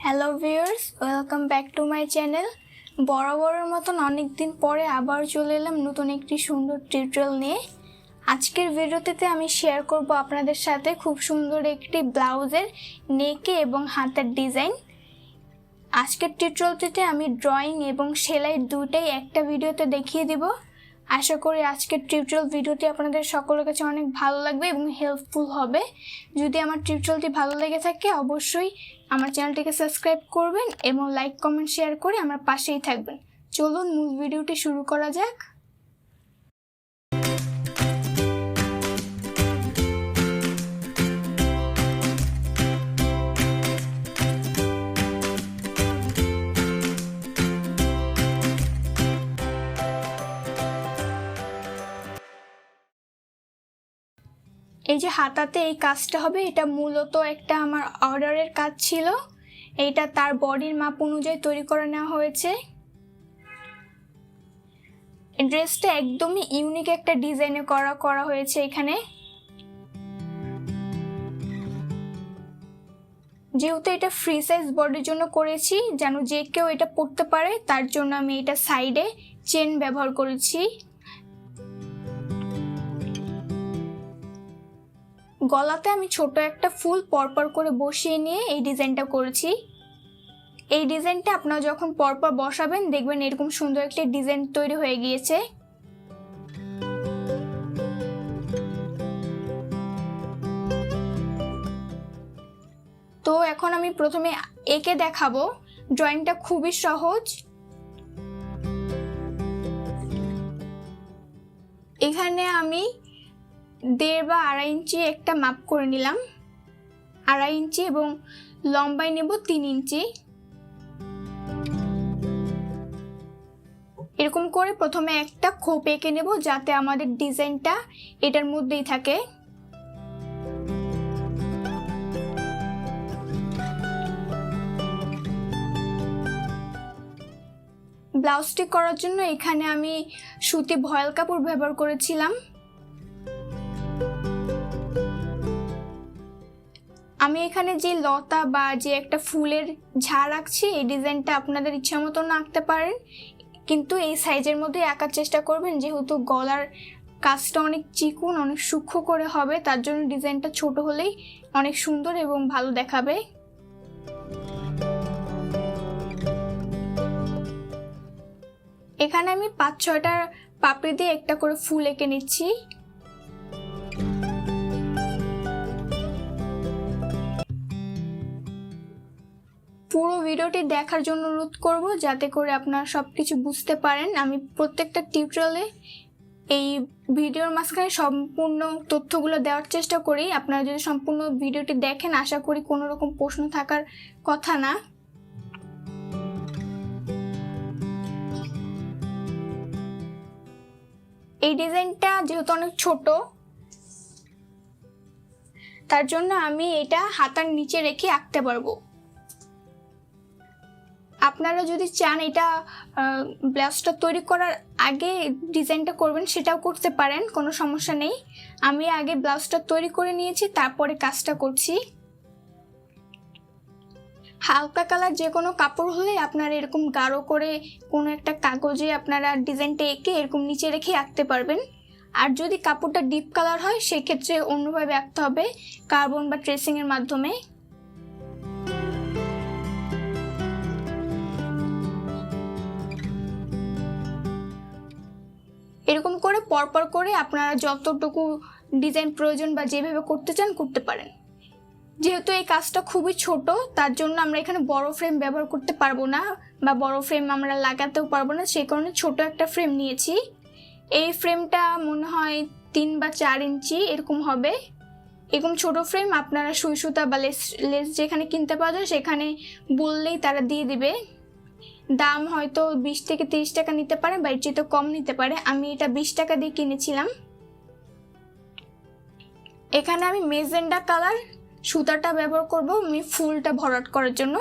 Hello viewers, welcome back to my channel. বরাবরের মতন অনেক দিন পরে আবার চলে এলাম নতুন একটি সুন্দর টিউটোরিয়াল নিয়ে। আজকের ভিডিওটিতে আমি শেয়ার করব আপনাদের সাথে খুব সুন্দর একটি ব্লাউজের নেকে এবং হাতের ডিজাইন। আজকের টিউটোরিয়ালটিতে আমি ড্রয়িং এবং সেলাই দুটোই একটা ভিডিওতে দেখিয়ে দিব। আশা করি আজকের টিউটোরিয়াল ভিডিওটি আপনাদের সকলের কাছে অনেক ভালো লাগবে এবং হেল্পফুল হবে। যদি আমার টিউটোরিয়ালটি ভালো লেগে থাকে অবশ্যই আমার চ্যানেলটিকে সাবস্ক্রাইব করবেন এবং লাইক কমেন্ট শেয়ার করে আমার পাশেই থাকবেন। চলুন মূল ভিডিওটি শুরু করা যাক। এই যে হাতাতে এই কাজটা হবে, এটা মূলত একটা আমার অর্ডারের কাজ ছিল। এইটা তার বডির মাপ অনুযায়ী তৈরি করে নেওয়া হয়েছে। ড্রেসটা একদমই ইউনিক একটা ডিজাইনে করা হয়েছে এখানে। যেহেতু এটা ফ্রি সাইজ বডির জন্য করেছি, যেন যে কেউ এটা পরতে পারে, তার জন্য আমি এটা সাইডে চেন ব্যবহার করেছি। গলাতে আমি ছোট একটা ফুল পরপর করে বসিয়ে নিয়ে এই ডিজাইনটা করেছি। এই ডিজাইনটা আপনারা যখন পরপর বসাবেন দেখবেন এরকম সুন্দর একটা ডিজাইন তৈরি হয়ে গিয়েছে। তো এখন আমি প্রথমে এঁকে দেখাবো। ড্রয়িংটা খুবই সহজ। এখানে আমি 1.5 বা 2.5 ইঞ্চি একটা মাপ করে নিলাম, 2.5 ইঞ্চি, এবং লম্বায় নেব 3 ইঞ্চি। এরকম করে প্রথমে একটা খোপ এঁকে নেব যাতে আমাদের ডিজাইনটা এটার মধ্যেই থাকে। ব্লাউজটি করার জন্য এখানে আমি সুতি ভয়েল কাপড় ব্যবহার করেছিলাম। আমি এখানে যে লতা বা যে একটা ফুলের ঝাড় আঁকছি, এই ডিজাইনটা আপনাদের ইচ্ছা মতো না আঁকতে পারেন, কিন্তু এই সাইজের মধ্যে আঁকার চেষ্টা করবেন। যেহেতু গলার কাজটা অনেক চিকন, অনেক সূক্ষ্ম করে হবে, তার জন্য ডিজাইনটা ছোট হলেই অনেক সুন্দর এবং ভালো দেখাবে। এখানে আমি 5-6টা পাপড়ি দিয়ে একটা করে ফুল এঁকে নিচ্ছি। পুরো ভিডিওটি দেখার জন্য অনুরোধ করব, যাতে করে আপনারা সবকিছু বুঝতে পারেন। আমি প্রত্যেকটা টিউটোরিয়ালে এই ভিডিওর মাঝখানে সম্পূর্ণ তথ্যগুলো দেওয়ার চেষ্টা করি। আপনারা যদি সম্পূর্ণ ভিডিওটি দেখেন আশা করি কোনো রকম প্রশ্ন থাকার কথা না। এই ডিজাইনটা যেহেতু অনেক ছোট, তার জন্য আমি এটা হাতার নিচে রেখে আঁকতে পারবো। আপনারা যদি চান এটা ব্লাউজটা তৈরি করার আগে ডিজাইনটা করবেন, সেটাও করতে পারেন, কোনো সমস্যা নেই। আমি আগে ব্লাউজটা তৈরি করে নিয়েছি, তারপরে কাজটা করছি। হালকা কালার যে কোনো কাপড় হলে আপনারা এরকম গাঢ় করে কোনো একটা কাগজে আপনারা ডিজাইনটা এঁকে এরকম নিচে রেখে আঁকতে পারবেন। আর যদি কাপড়টা ডিপ কালার হয় সেক্ষেত্রে অন্যভাবে আঁকতে হবে, কার্বন বা ট্রেসিংয়ের মাধ্যমে। এরকম করে পরপর করে আপনারা যতটুকু ডিজাইন প্রয়োজন বা যেভাবে করতে চান করতে পারেন। যেহেতু এই কাজটা খুবই ছোট, তার জন্য আমরা এখানে বড় ফ্রেম ব্যবহার করতে পারবো না, বা বড় ফ্রেম আমরা লাগাতেও পারবো না, সেই কারণে ছোট একটা ফ্রেম নিয়েছি। এই ফ্রেমটা মনে হয় 3 বা 4 ইঞ্চি এরকম হবে। এরকম ছোট ফ্রেম আপনারা সুই সুতা বা লেস যেখানে কিনতে পাওয়া যায় সেখানে বললেই তারা দিয়ে দিবে। দাম হয়তো 20 থেকে 30 টাকা নিতে পারে, বা এর চেয়ে কম নিতে পারে। আমি এটা 20 টাকা দিয়ে কিনেছিলাম। এখানে আমি মেজেন্ডা কালার সুতাটা ব্যবহার করব আমি ফুলটা ভরাট করার জন্য,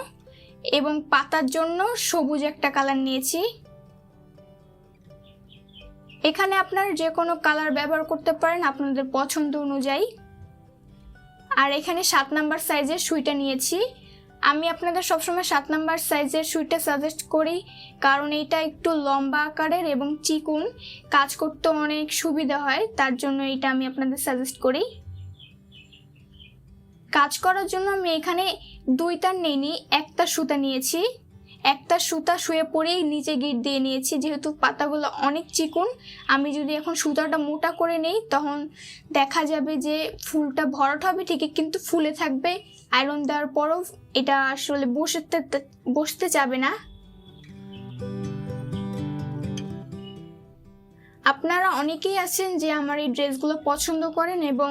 এবং পাতার জন্য সবুজ একটা কালার নিয়েছি। এখানে আপনারা যে কোনো কালার ব্যবহার করতে পারেন আপনাদের পছন্দ অনুযায়ী। আর এখানে 7 নাম্বার সাইজের সুইটা নিয়েছি। আমি আপনাদের সবসময় 7 নাম্বার সাইজের সুইটা সাজেস্ট করি, কারণ এইটা একটু লম্বা আকারের এবং চিকন, কাজ করতে অনেক সুবিধা হয়, তার জন্য এইটা আমি আপনাদের সাজেস্ট করি। কাজ করার জন্য আমি এখানে 2 তার নিইনি, 1 তার সুতা নিয়েছি। 1 তার সুতা শুয়ে পড়েই নিচে গিট দিয়ে নিয়েছি, যেহেতু পাতাগুলো অনেক চিকন। আমি যদি এখন সুতাটা মোটা করে নেই তখন দেখা যাবে যে ফুলটা ভরাট হবে ঠিকই, কিন্তু ফুলে থাকবে। আয়রন দেওয়ার পরও এটা আসলে বসতে যাবে না। আপনারা অনেকেই আছেন যে আমার এই ড্রেসগুলো পছন্দ করেন এবং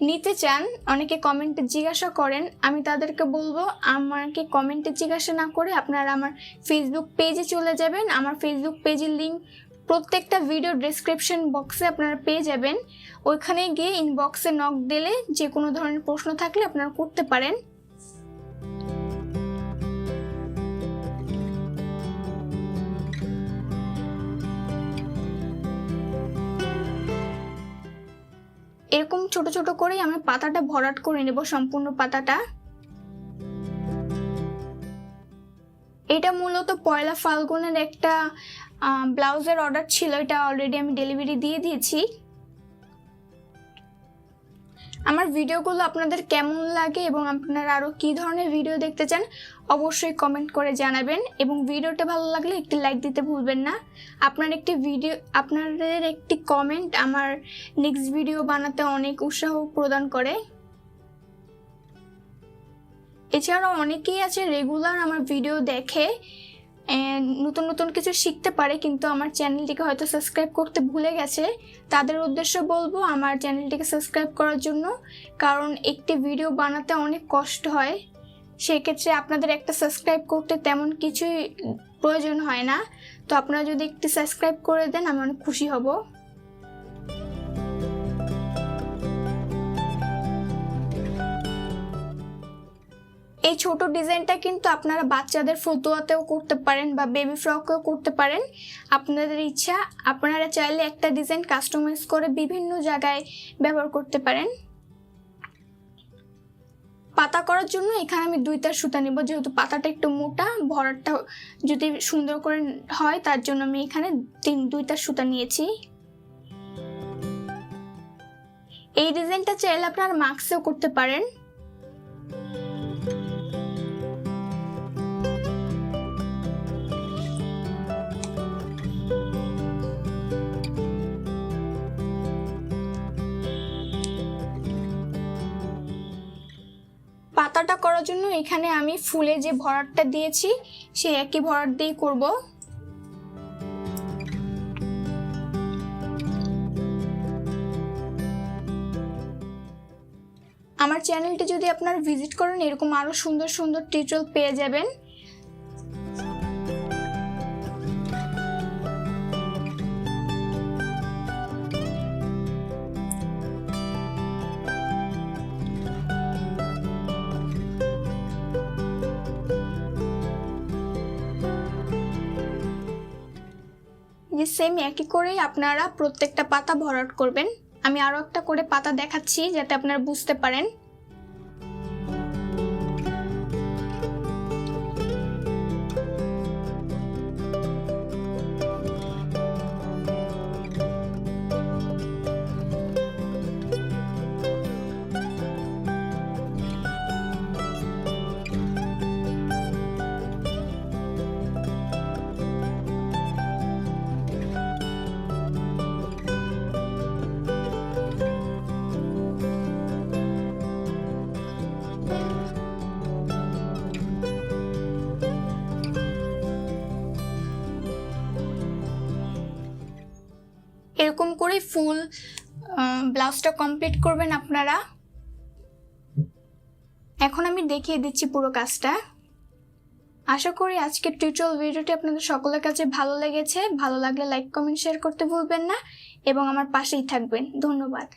নিতে চান, অনেকে কমেন্টে জিজ্ঞাসা করেন। আমি তাদেরকে বলবো আমাকে কমেন্টে জিজ্ঞাসা না করে আপনারা আমার ফেসবুক পেজে চলে যাবেন। আমার ফেসবুক পেজের লিঙ্ক প্রত্যেকটা ভিডিও ডেসক্রিপশন বক্সে আপনারা পেয়ে যাবেন। ওইখানে গিয়ে ইনবক্সে নক দিলে যে কোনো ধরনের প্রশ্ন থাকলে আপনারা করতে পারেন। এরকম ছোট ছোট করেই আমি পাতাটা ভরাট করে নেব, সম্পূর্ণ পাতাটা। এটা মূলত পয়লা ফাল্গুনের একটা ব্লাউজের অর্ডার ছিল, এটা অলরেডি আমি ডেলিভারি দিয়ে দিয়েছি। আমার ভিডিওগুলো আপনাদের কেমন লাগে এবং আপনারা আরও কী ধরনের ভিডিও দেখতে চান অবশ্যই কমেন্ট করে জানাবেন, এবং ভিডিওটা ভালো লাগলে একটি লাইক দিতে ভুলবেন না। আপনাদের একটি কমেন্ট আমার নেক্সট ভিডিও বানাতে অনেক উৎসাহ প্রদান করে। এছাড়াও অনেকেই আছে রেগুলার আমার ভিডিও দেখে, নতুন নতুন কিছু শিখতে পারে, কিন্তু আমার চ্যানেলটিকে হয়তো সাবস্ক্রাইব করতে ভুলে গেছে। তাদের উদ্দেশ্য বলবো আমার চ্যানেলটিকে সাবস্ক্রাইব করার জন্য, কারণ একটি ভিডিও বানাতে অনেক কষ্ট হয়। সেক্ষেত্রে আপনাদের একটা সাবস্ক্রাইব করতে তেমন কিছুই প্রয়োজন হয় না, তো আপনারা যদি একটু সাবস্ক্রাইব করে দেন আমি অনেক খুশি হব। এই ছোট ডিজাইনটা কিন্তু আপনারা বাচ্চাদের ফতুয়াতেও করতে পারেন বা বেবি ফ্রকেও করতে পারেন, আপনাদের ইচ্ছা। আপনারা চাইলে একটা ডিজাইন কাস্টমাইজ করে বিভিন্ন জায়গায় ব্যবহার করতে পারেন। পাতা করার জন্য এখানে আমি 2 তার সুতা নেব, যেহেতু পাতাটা একটু মোটা, ভরাটটা যদি সুন্দর করে হয় তার জন্য আমি এখানে 2 তার সুতা নিয়েছি। এই ডিজাইনটা চাইলে আপনারা মাস্কেও করতে পারেন। পাতাটা করার জন্য এখানে আমি ফুলে যে ভরাটটা দিয়েছি সেই একই ভরাট দিয়ে করব। আমার চ্যানেলটি যদি আপনারা ভিজিট করেন এরকম আরো সুন্দর সুন্দর টিউটোরিয়াল পেয়ে যাবেন। সেম একই করেই আপনারা প্রত্যেকটা পাতা ভরাট করবেন। আমি আরো একটা করে পাতা দেখাচ্ছি যাতে আপনারা বুঝতে পারেন। এরকম করে ফুল ব্লাউজটা কমপ্লিট করবেন আপনারা। এখন আমি দেখিয়ে দিচ্ছি পুরো কাজটা। আশা করি আজকের টিউটোরিয়াল ভিডিওটি আপনাদের সকলের কাছে ভালো লেগেছে। ভালো লাগলে লাইক কমেন্ট শেয়ার করতে ভুলবেন না এবং আমার পাশেই থাকবেন। ধন্যবাদ।